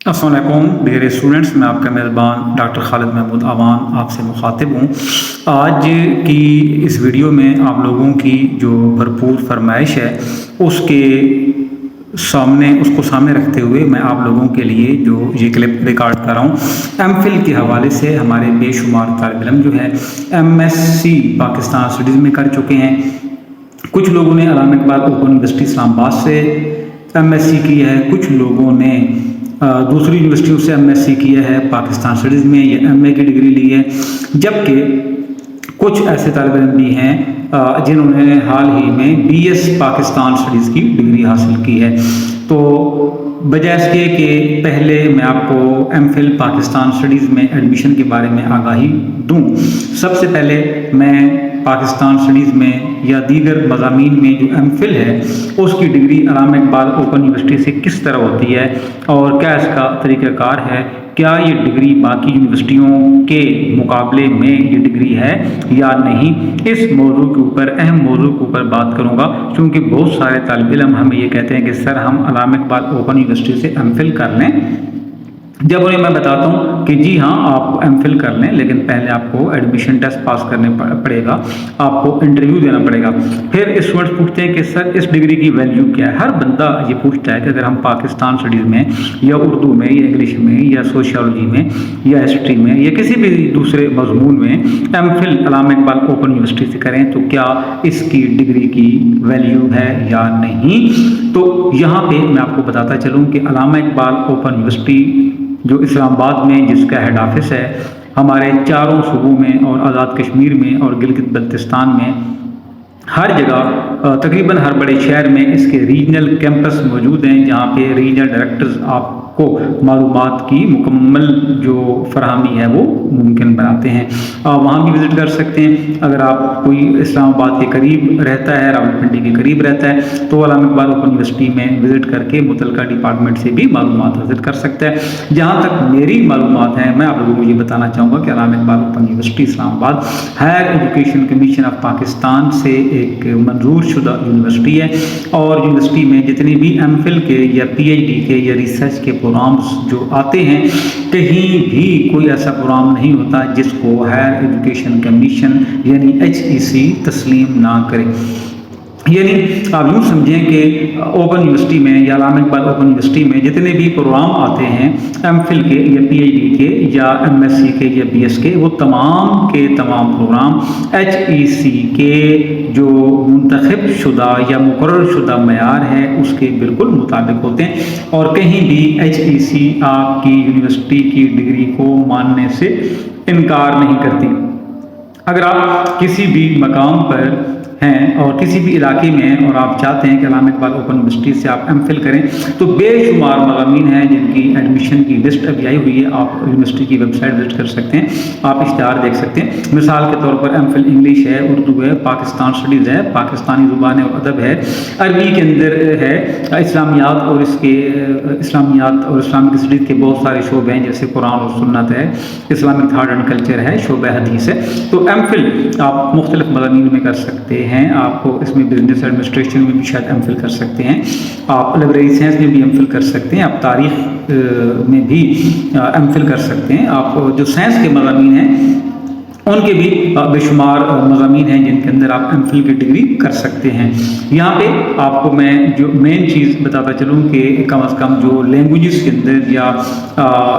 अस्सलाम वालेकुम dear students, मैं आपका मेज़बान डॉक्टर खालिद महमूद अवान आपसे मुखातिब हूँ। आज की इस वीडियो में आप लोगों की जो भरपूर फरमाइश है उसको सामने रखते हुए मैं आप लोगों के लिए जो ये क्लिप रिकॉर्ड कर रहा हूँ, एमफिल के हवाले से हमारे बेशुमार तालिब इल्म जो है एमएससी पाकिस्तान स्टडीज़ में कर चुके हैं। कुछ लोगों ने अल्लामा इकबाल ओपन यूनिवर्सिटी इस्लामाबाद से एमएससी की है, कुछ लोगों ने दूसरी यूनिवर्सिटियों से एमएससी किया है, पाकिस्तान स्टडीज़ में या एमए की डिग्री ली है, जबकि कुछ ऐसे तालिब इल्म भी हैं जिन्होंने हाल ही में बीएस पाकिस्तान स्टडीज़ की डिग्री हासिल की है। तो बजाय इसके कि पहले मैं आपको एमफिल पाकिस्तान स्टडीज़ में एडमिशन के बारे में आगाही दूं, सबसे पहले मैं पाकिस्तान स्टडीज़ में या दीगर मज़ामीन में जो एमफिल है उसकी डिग्री अल्लामा इकबाल ओपन यूनिवर्सिटी से किस तरह होती है और क्या इसका तरीक़ाकार है, क्या ये डिग्री बाकी यूनिवर्सिटियों के मुकाबले में ये डिग्री है या नहीं, इस मौजू के ऊपर अहम मौजू के ऊपर बात करूँगा। क्योंकि बहुत सारे तालिब इल्म हमें ये कहते हैं कि सर हम अल्लामा इकबाल ओपन यूनिवर्सिटी से एमफिल कर लें, जब उन्हें मैं बताता हूँ कि जी हाँ आप एमफिल कर लें, लेकिन पहले आपको एडमिशन टेस्ट पास करने पड़ेगा, आपको इंटरव्यू देना पड़ेगा। फिर स्टूडेंट्स पूछते हैं कि सर इस डिग्री की वैल्यू क्या है। हर बंदा ये पूछता है कि अगर हम पाकिस्तान स्टडीज़ में या उर्दू में या इंग्लिश में या सोशियोलॉजी में या हिस्ट्री में या किसी भी दूसरे मजमून में एमफिल अल्लामा इकबाल ओपन यूनिवर्सिटी से करें तो क्या इसकी डिग्री की वैल्यू है या नहीं। तो यहाँ पे मैं आपको बताता चलूँ कि अल्लामा इकबाल ओपन यूनिवर्सिटी जो इस्लामाबाद में जिसका हेड ऑफिस है, हमारे चारों सूबों में और आज़ाद कश्मीर में और गिलगित बल्तिस्तान में हर जगह तकरीबन हर बड़े शहर में इसके रीजनल कैंपस मौजूद हैं, जहाँ पे रीजनल डायरेक्टर्स आपको मालूमात की मुकम्मल जो फरहमी है वो मुमकिन बनाते हैं। आप वहाँ भी विज़िट कर सकते हैं। अगर आप कोई इस्लामाबाद के करीब रहता है, रावलपिंडी के करीब रहता है, तो अल्लामा इकबाल ओपन यूनिवर्सिटी में विज़िट करके मुतलका डिपार्टमेंट से भी मालूमात हासिल कर सकता है। जहाँ तक मेरी मालूमात है, मैं आप लोगों को ये बताना चाहूँगा कि Allama Iqbal Open University Islamabad Higher Education Commission of Pakistan से एक मंजूर शुदा यूनिवर्सिटी है और यूनिवर्सिटी में जितने भी एमफिल के या पीएचडी के या रिसर्च के प्रोग्राम्स जो आते हैं, कहीं भी कोई ऐसा प्रोग्राम नहीं होता जिसको हायर एजुकेशन कमीशन यानी HEC तस्लीम ना करे। यानी आप यूँ समझें कि ओपन यूनिवर्सिटी में या अल्लामा इकबाल ओपन यूनिवर्सिटी में जितने भी प्रोग्राम आते हैं एमफिल के या पीएचडी के या एमएससी के या बीएस के, वो तमाम के तमाम प्रोग्राम HEC के जो मुंतखब शुदा या मुकर्रर शुदा मयार है उसके बिल्कुल मुताबिक होते हैं और कहीं भी HEC आपकी यूनिवर्सिटी की डिग्री को मानने से इनकार नहीं करती। अगर आप किसी भी मकाम पर हैं और किसी भी इलाके में हैं और आप चाहते हैं कि अल्लामा इकबाल ओपन यूनिवर्सिटी से आप एमफिल करें, तो बेशुमार मज़ामीन हैं जिनकी एडमिशन की लिस्ट अभी आई हुई है। आप यूनिवर्सिटी की वेबसाइट विजिट कर सकते हैं, आप इश्तिहार देख सकते हैं। मिसाल के तौर पर एमफिल इंग्लिश है, उर्दू है, पाकिस्तान स्टडीज़ है, पाकिस्तानी ज़ुबान और अदब है, अरबी के अंदर है इस्लामियात और इस्लामिक स्टडीज़ के बहुत सारे शोबे हैं, जैसे कुरान और सुन्नत है, इस्लामिक थाट एंड कल्चर है, शोबे हदीस है। तो एमफिल आप मुख्तलिफ मज़ामीन में कर सकते हैं। आपको इसमें बिजनेस एडमिनिस्ट्रेशन में भी शायद एमफिल कर सकते हैं, आप लाइब्रेरी साइंस में भी एमफिल कर सकते हैं, आप तारीख़ में भी एमफिल कर सकते हैं। आप जो साइंस के मज़ामीन हैं उनके भी बेशुमार मज़ामीन हैं जिनके अंदर आप एमफिल की डिग्री कर सकते हैं। यहाँ पे आपको मैं जो मेन चीज़ बताता चलूँ कि कम से कम जो लैंग्वेजेस के अंदर या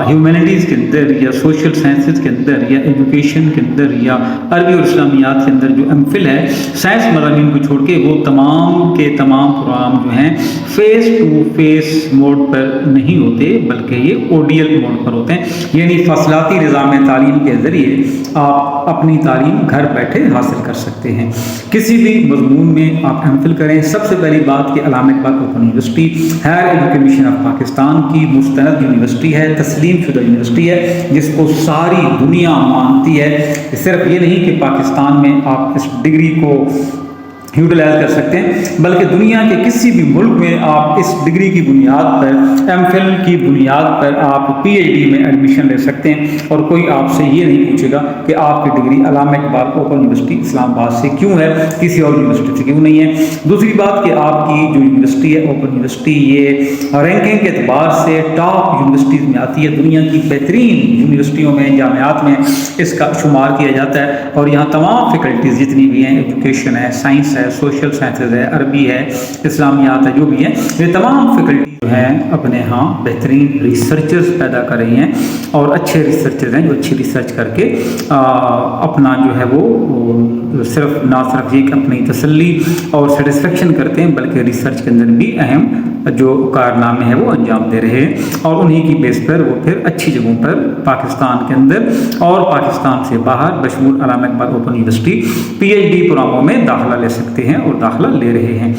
ह्यूमैनिटीज़ के अंदर या सोशल साइंसेस के अंदर या एजुकेशन के अंदर या अरबी और इस्लामियात के अंदर जो एमफिल है, साइंस मज़ामीन को छोड़ के वो तमाम के तमाम प्रोग्राम जो हैं फेस टू फेस मोड पर नहीं होते, बल्कि ये ODL मोड पर होते हैं। यानी फसलाती निज़ाम तालीम के ज़रिए आप अपनी तालीम घर बैठे हासिल कर सकते हैं। किसी भी मजमून में आप एमफिल करें, सबसे पहली बात कि Allama Iqbal Open University Higher Education Commission of Pakistan की मुस्तनद यूनिवर्सिटी है, तस्लीम शुदा यूनिवर्सिटी है, जिसको सारी दुनिया मानती है। सिर्फ ये नहीं कि पाकिस्तान में आप इस डिग्री को यूटिलाइज कर सकते हैं, बल्कि दुनिया के किसी भी मुल्क में आप इस डिग्री की बुनियाद पर, एमफिल की बुनियाद पर आप पीएचडी में एडमिशन ले सकते हैं और कोई आपसे ये नहीं पूछेगा कि आपकी डिग्री अल्लामा इकबाल ओपन यूनिवर्सिटी इस्लामाबाद से क्यों है, किसी और यूनिवर्सिटी से क्यों नहीं है। दूसरी बात कि आपकी जो यूनिवर्सिटी है ओपन यूनिवर्सिटी, ये रैंकिंग के एतबार से टॉप यूनिवर्सिटीज़ में आती है, दुनिया की बेहतरीन यूनिवर्सिटियों में, जामियात में इसका शुमार किया जाता है। और यहाँ तमाम फैकल्टीज़ जितनी भी हैं, एजुकेशन है, साइंस है, सोशल साइंसेज है, अरबी है, इस्लामियात है, जो भी है, ये तमाम फैकल्टी जो हैं अपने यहाँ बेहतरीन रिसर्चर्स पैदा कर रही हैं और अच्छे रिसर्चर्स हैं जो अच्छी रिसर्च करके अपना जो है वो सिर्फ ना सिर्फ ये अपनी तसल्ली और सेटिस्फेक्शन करते हैं, बल्कि रिसर्च के अंदर भी अहम जो कारनामे हैं वो अंजाम दे रहे हैं और उन्हीं की बेस पर वो फिर अच्छी जगहों पर पाकिस्तान के अंदर और पाकिस्तान से बाहर बशमूल अल्लामा इकबाल ओपन यूनिवर्सिटी पीएचडी प्रोग्रामों में दाखिला ले सकते हैं और दाखिला ले रहे हैं।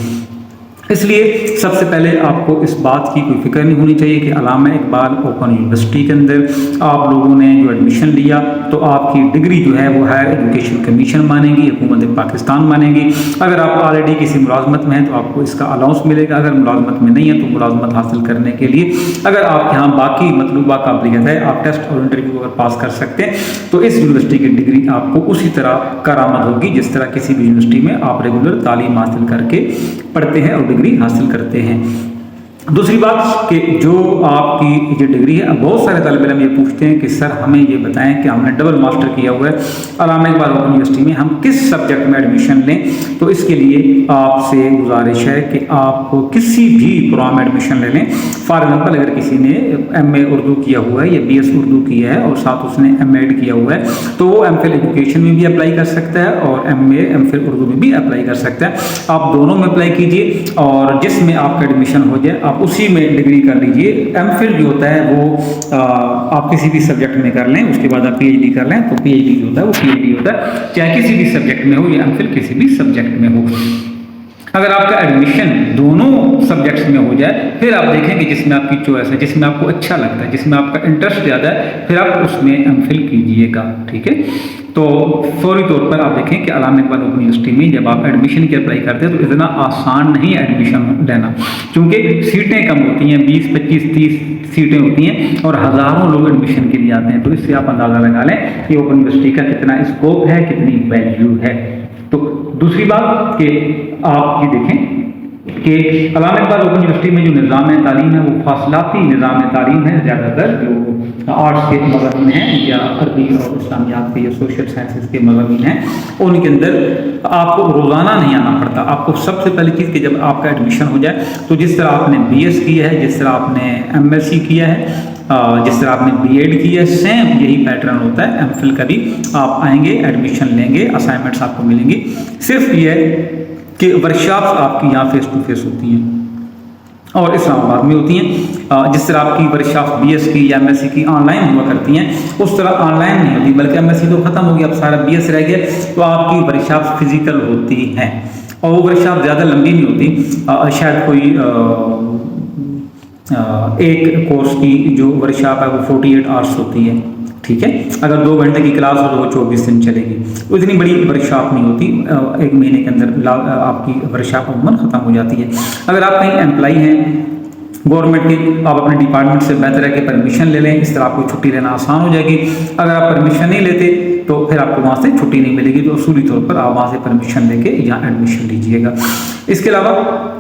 इसलिए सबसे पहले आपको इस बात की कोई फिक्र नहीं होनी चाहिए कि अल्लामा इकबाल ओपन यूनिवर्सिटी के अंदर आप लोगों ने जो एडमिशन लिया तो आपकी डिग्री जो है वो हायर एजुकेशन कमीशन मानेगी, हुकूमत पाकिस्तान मानेगी। अगर आप ऑलरेडी किसी मुलाजमत में हैं तो आपको इसका अलाउंस मिलेगा, अगर मुलाजमत में नहीं है तो मुलाजमत हासिल करने के लिए अगर आपके यहाँ बाकी मतलूबा काबिलियत है, आप टेस्ट और इंटरव्यू अगर पास कर सकते हैं तो इस यूनिवर्सिटी की डिग्री आपको उसी तरह करामद होगी जिस तरह किसी भी यूनिवर्सिटी में आप रेगुलर तालीम हासिल करके पढ़ते हैं और डिग्री हासिल करते हैं। दूसरी बात कि जो आपकी जो डिग्री है, बहुत सारे तालिब इल्म ये पूछते हैं कि सर हमें ये बताएं कि हमने डबल मास्टर किया हुआ है अल्लामा इकबाल ओपन यूनिवर्सिटी में, हम किस सब्जेक्ट में एडमिशन लें। तो इसके लिए आपसे गुजारिश है कि आप किसी भी प्रोग्राम में एडमिशन ले लें। फॉर एग्जाम्पल अगर किसी ने MA उर्दू किया हुआ है या BS उर्दू किया है और साथ उसने MA किया हुआ है तो वो MPhil एजुकेशन में भी अप्लाई कर सकता है और MA MPhil उर्दू में भी अप्लाई कर सकता है। आप दोनों में अप्लाई कीजिए और जिसमें आपका एडमिशन हो जाए आप उसी में डिग्री कर लीजिए। MPhil जो होता है वो आप किसी भी सब्जेक्ट में कर लें, उसके बाद आप PhD कर लें तो PhD जो होता है वो PhD होता है, चाहे किसी भी सब्जेक्ट में हो या MPhil किसी भी सब्जेक्ट में हो। अगर आपका एडमिशन दोनों सब्जेक्ट्स में हो जाए फिर आप देखेंगे जिसमें आपकी चॉइस है, जिसमें आपको अच्छा लगता है, जिसमें आपका इंटरेस्ट ज़्यादा है, फिर आप उसमें MPhil कीजिएगा। ठीक है, तो फौरी तौर पर आप देखें कि अल्लामा इकबाल ओपन यूनिवर्सिटी में जब आप एडमिशन की अप्लाई करते हैं तो इतना आसान नहीं है एडमिशन लेना, क्योंकि सीटें कम होती हैं, 20, 25, 30 सीटें होती हैं और हज़ारों लोग एडमिशन के लिए आते हैं। तो इससे आप अंदाज़ा लगा लें कि ओपन यूनिवर्सिटी का कितना स्कोप है, कितनी वैल्यू है। तो दूसरी बात कि आप ये देखें कि अल्लामा इकबाल ओपन यूनिवर्सिटी में जो निज़ाम तालीम है वो फासलाती निज़ाम तालीम है। ज़्यादातर जो आर्ट्स के मज़ामीन हैं या अरबी और इस्लामियात के या सोशल साइंसेज के मज़ामीन हैं उनके अंदर आपको रोज़ाना नहीं आना पड़ता। आपको सबसे पहली चीज़ कि जब आपका एडमिशन हो जाए तो जिस तरह आपने BS किया है, जिस तरह आपने MSc किया है, जिस तरह आपने B.Ed किया है, सेम यही पैटर्न होता है MPhil का भी। आप आएंगे, एडमिशन लेंगे, असाइनमेंट्स आपको मिलेंगी। सिर्फ ये है कि वर्कशॉप्स आपकी यहाँ फेस टू फेस होती हैं और इस्लामाबाद में होती हैं। जिस तरह आपकी वर्कशॉप BS की या MSc की ऑनलाइन हुआ करती हैं उस तरह ऑनलाइन नहीं होती, बल्कि MSc तो ख़त्म हो गया, अब सारा BS रह गया, तो आपकी वर्कशॉप फिजिकल होती हैं और वो वर्कशॉप ज़्यादा लंबी नहीं होती। शायद कोई एक कोर्स की जो वर्कशॉप है वो 48 आवर्स होती है। ठीक है, अगर 2 घंटे की क्लास हो तो वो 24 दिन चलेगी। तो इतनी बड़ी वर्कशॉप नहीं होती, 1 महीने के अंदर आपकी वर्कशॉप अमूमन ख़त्म हो जाती है। अगर आप कहीं एम्प्लॉई हैं गवर्नमेंट की, आप अपने डिपार्टमेंट से बेहतर है कि परमिशन ले लें, इस तरह आपको छुट्टी लेना आसान हो जाएगी। अगर आप परमिशन नहीं लेते तो फिर आपको वहाँ से छुट्टी नहीं मिलेगी, तो असूली तौर पर आप वहाँ से परमिशन लेके यहाँ एडमिशन लीजिएगा। इसके अलावा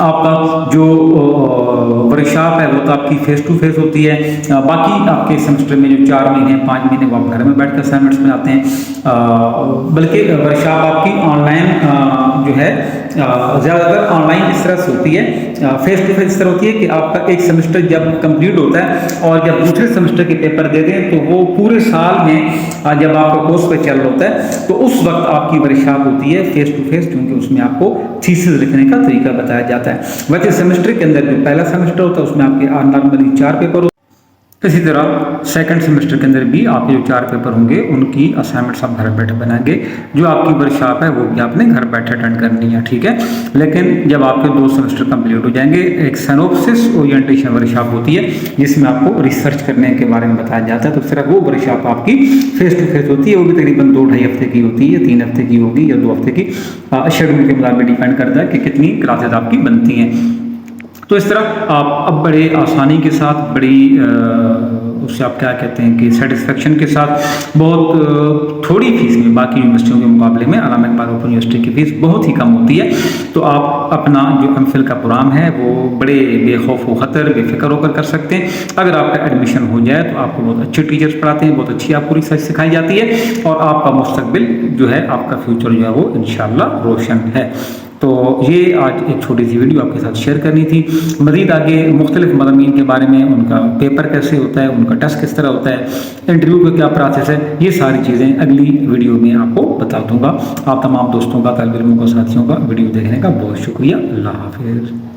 आपका जो वर्कशॉप है वो तो आपकी फेस टू फेस होती है। बाकी आपके सेमेस्टर में जो 4 महीने 5 महीने वो आप घर में बैठ कर असाइनमेंट्स में आते हैं। बल्कि वर्कशॉप आपकी ऑनलाइन जो है ज़्यादातर ऑनलाइन इस तरह से होती है, फेस टू फेस इस तरह होती है कि आपका एक सेमेस्टर जब कंप्लीट होता है और जब दूसरे सेमेस्टर के पेपर देते हैं तो वो पूरे साल में जब आपका कोर्स पे चल रहा होता है तो उस वक्त आपकी वर्कशॉप होती है फेस टू फेस, क्योंकि उसमें आपको थीसिस लिखने का तरीका बताया जाता है। वैसे सेमेस्टर के अंदर जो पहला सेमेस्टर होता है उसमें आपके नॉर्मली 4 पेपर इसी तरह सेकंड सेमेस्टर के अंदर भी आपके जो 4 पेपर होंगे उनकी असाइनमेंट्स आप घर बैठे बनाएंगे। जो आपकी वर्कशॉप है वो भी आपने घर बैठे अटेंड करनी है, ठीक है। लेकिन जब आपके 2 सेमेस्टर कंप्लीट हो जाएंगे, एक सिनॉप्सिस ओरिएंटेशन वर्कशॉप होती है जिसमें आपको रिसर्च करने के बारे में बताया जाता है। तो सिर्फ वो वर्कशॉप आपकी फेस टू फेस होती है, वो भी तकरीबन 2-2.5 हफ्ते की होती है, 3 हफ्ते की होगी या 2 हफ्ते की, शेड्यूल के मुताबिक डिपेंड करता है कि कितनी क्लासेज आपकी बनती हैं। तो इस तरह आप अब बड़े आसानी के साथ, बड़ी उससे आप क्या कहते हैं कि सेटिस्फेक्शन के साथ, बहुत थोड़ी फीस में, बाकी यूनिवर्सिटियों के मुकाबले में अल्लामा इकबाल ओपन यूनिवर्सिटी की फ़ीस बहुत ही कम होती है। तो आप अपना जो एमफिल का प्रोग्राम है वो बड़े बेखौफ व ख़तर, बेफिक्र होकर कर सकते हैं। अगर आपका एडमिशन हो जाए तो आपको बहुत अच्छे टीचर्स पढ़ाते हैं, बहुत अच्छी आपको रिसर्च सिखाई जाती है और आपका मुस्तकबिल जो है, आपका फ्यूचर जो है वो इंशाअल्लाह रोशन है। तो ये आज एक छोटी सी वीडियो आपके साथ शेयर करनी थी। मज़ीद आगे मुख्तलिफ मज़ामीन के बारे में, उनका पेपर कैसे होता है, उनका टेस्ट किस तरह होता है, इंटरव्यू का क्या प्रोसेस है, ये सारी चीज़ें अगली वीडियो में आपको बता दूंगा। आप तमाम दोस्तों का, तालिब इल्मों का, साथियों का वीडियो देखने का बहुत शुक्रिया। अल्लाह हाफिज़।